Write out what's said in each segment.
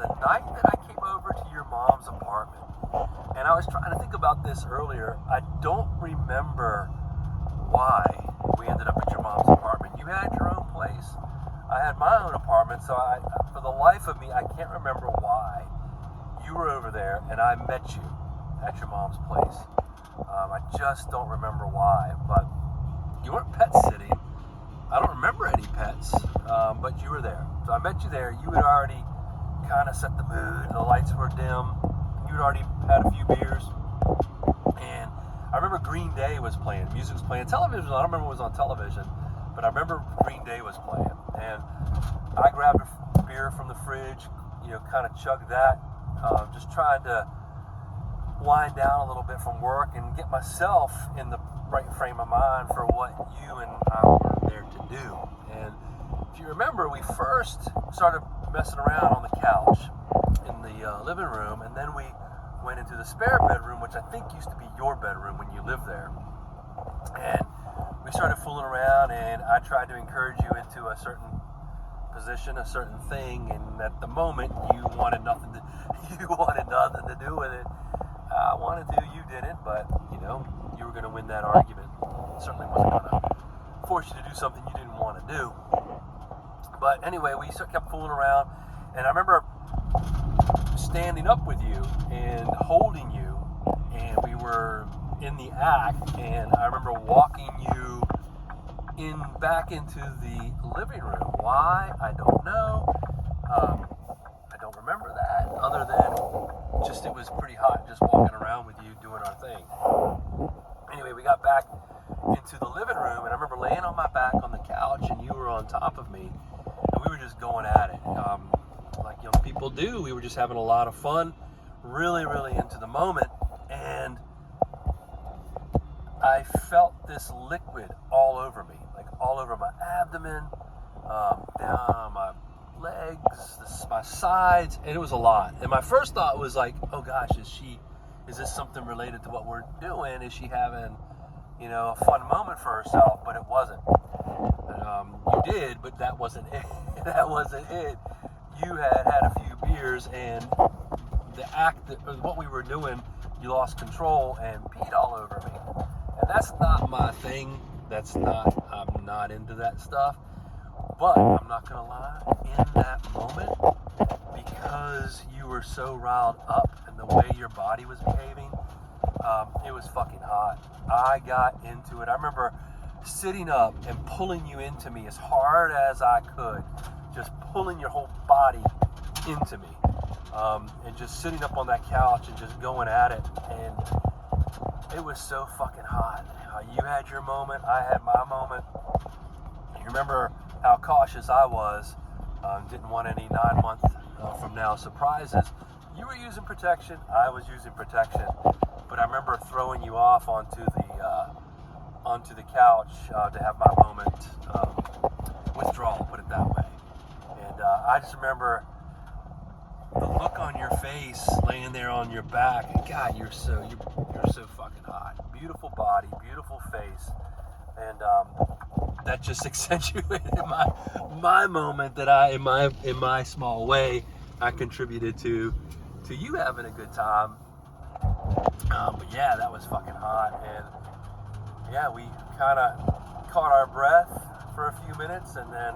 the night that I came over to your mom's apartment, and I was trying to think about this earlier. I don't remember why we ended up at your mom's apartment. You had your own place. I had my own apartment, so for the life of me, I can't remember why you were over there and I met you at your mom's place. I just don't remember why, but you weren't pet sitting. I don't remember any pets, but you were there. So I met you there. You had already kind of set the mood. The lights were dim. You had already had a few beers. And I remember Green Day was playing. Music was playing. Television, I don't remember what was on television, but I remember Green Day was playing. And I grabbed a beer from the fridge, kind of chugged that, just trying to wind down a little bit from work and get myself in the right frame of mind for what you and I were there to do. And if you remember, we first started messing around on the couch in the living room, and then we went into the spare bedroom, which I think used to be your bedroom when you lived there. And we started fooling around, and I tried to encourage you into a certain position, a certain thing, and at the moment you wanted nothing to do with it. I wanted to, you didn't, but you were going to win that argument. Certainly wasn't going to force you to do something you didn't want to do. But anyway, we kept fooling around, and I remember standing up with you and holding you, and we were in the act, and I remember walking you back into the living room. Why? I don't know. I don't remember that, other than just it was pretty hot just walking around with you doing our thing. Anyway, we got back into the living room, and I remember laying on my back on the couch, and you were on top of me, and we were just going at it. Like young people do, we were just having a lot of fun, really, really into the moment, and I felt this liquid all over me, like all over my abdomen, down on my legs, my sides, and it was a lot. And my first thought was like, oh gosh, is this something related to what we're doing? Is she having, a fun moment for herself? But it wasn't. You did, but that wasn't it. That wasn't it. You had a few beers, and what we were doing, you lost control and peed all over me. And that's not my thing. I'm not into that stuff. But I'm not gonna lie, in that moment, because you were so riled up and the way your body was behaving, it was fucking hot. I got into it. I remember sitting up and pulling you into me as hard as I could, just pulling your whole body into me, and just sitting up on that couch and just going at it. And it was so fucking hot. You had your moment, I had my moment. You remember how cautious I was, didn't want any 9-month from now surprises. You were using protection, I was using protection, but I remember throwing you off onto the couch to have my moment withdrawal, put it that way. And I just remember the look on your face, laying there on your back, and God, you're so fucking hot. Beautiful body, beautiful face, and that just accentuated my moment that I, in my small way, I contributed to you having a good time. But yeah, that was fucking hot, and yeah, we kind of caught our breath for a few minutes, and then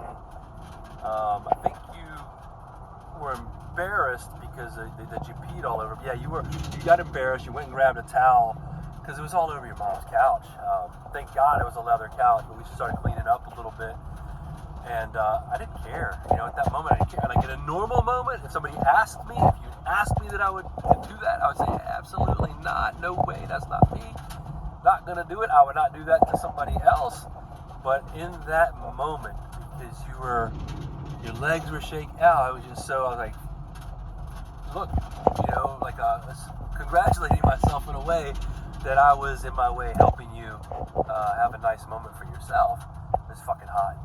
I think you were embarrassed because that you peed all over. Yeah, you got embarrassed. You went and grabbed a towel because it was all over your mom's couch. Thank God it was a leather couch, but we started cleaning up a little bit. And I didn't care. At that moment, I didn't care. Like in a normal moment, if somebody asked me, if you asked me that I would do that, I would say, absolutely not. No way. That's not me. Not going to do it. I would not do that to somebody else. But in that moment, because your legs were shaking out, I was like, look, like congratulating myself in a way that I was in my way helping you have a nice moment for yourself. It was fucking hot.